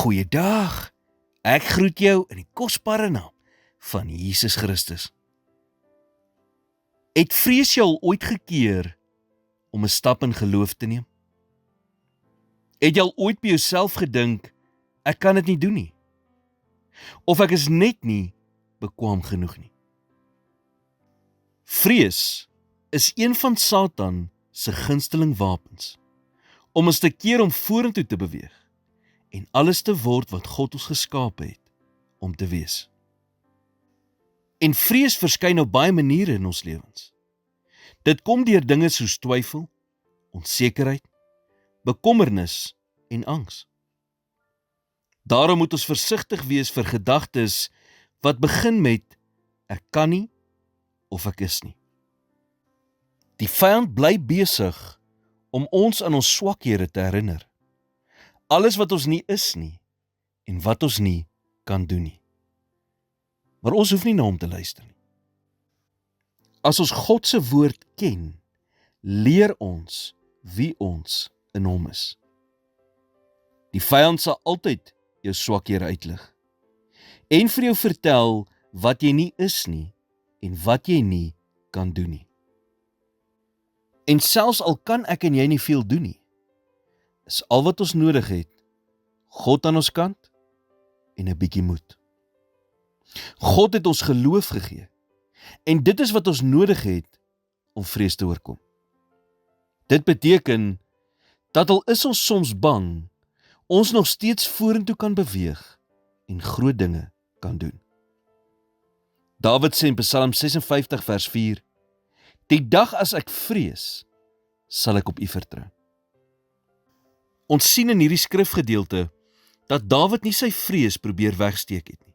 Goeiedag, ek groet jou in die kosbare naam van Jesus Christus. Het vrees jy al ooit gekeer om 'n stap in geloof te neem? Het jy al ooit by jouself gedink, ek kan dit nie doen nie? Of ek is net nie bekwaam genoeg nie? Vrees is een van Satan se gunsteling wapens, om ons te keer om vorentoe te beweeg, en alles te word wat God ons geskaap het, om te wees. En vrees verskyn op baie maniere in ons lewens. Dit kom deur dinge soos twyfel, onsekerheid, bekommernis en angs. Daarom moet ons versigtig wees vir gedagtes wat begin met ek kan nie of ek is nie. Die vyand bly besig om ons aan ons swakhede te herinner. Alles wat ons nie is nie en wat ons nie kan doen nie. Maar ons hoef nie na hom te luister nie. As ons God se woord ken, leer ons wie ons in hom is. Die vyand sal altyd jou swakhede uitlig en vir jou vertel wat jy nie is nie en wat jy nie kan doen nie. En selfs al kan ek en jy nie veel doen nie, is al wat ons nodig het, God aan ons kant en 'n bietjie moed. God het ons geloof gegee, en dit is wat ons nodig het om vrees te oorkom. Dit beteken dat al is ons soms bang, ons nog steeds vorentoe kan beweeg en groot dinge kan doen. Dawid sê in Psalm 56 vers 4, die dag as ek vrees, sal ek op U vertrou. Ons sien in hierdie skrifgedeelte dat Dawid nie sy vrees probeer wegsteek het nie.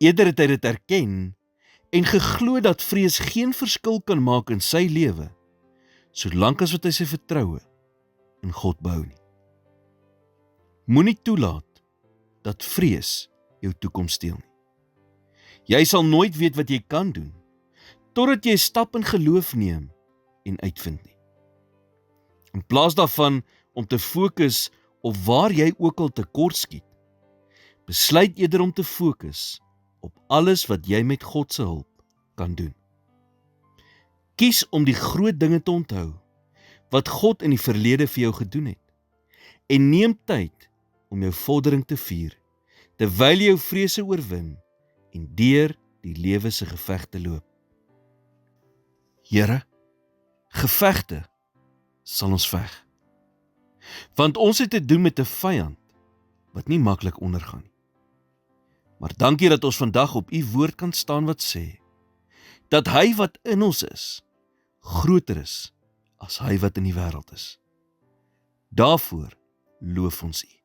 Eerder het hy dit erken en geglo dat vrees geen verskil kan maak in sy lewe, solank as wat hy sy vertroue in God behou nie. Moenie toelaat dat vrees jou toekoms steel nie. Jy sal nooit weet wat jy kan doen, totdat jy 'n stap in geloof neem en uitvind nie. In plaas daarvan om te fokus op waar jy ook al tekort skiet, besluit eerder om te fokus op alles wat jy met God se hulp kan doen. Kies om die groot dinge te onthou wat God in die verlede vir jou gedoen het, en neem tyd om jou vordering te vier, terwyl jy jou vrese oorwin en deur die lewe se gevegte loop. Here, gevegte sal ons veg, want ons het te doen met 'n vyand wat nie maklik ondergaan nie. Maar dankie dat ons vandag op U woord kan staan wat sê, dat hy wat in ons is, groter is as hy wat in die wêreld is. Daarvoor loof ons U.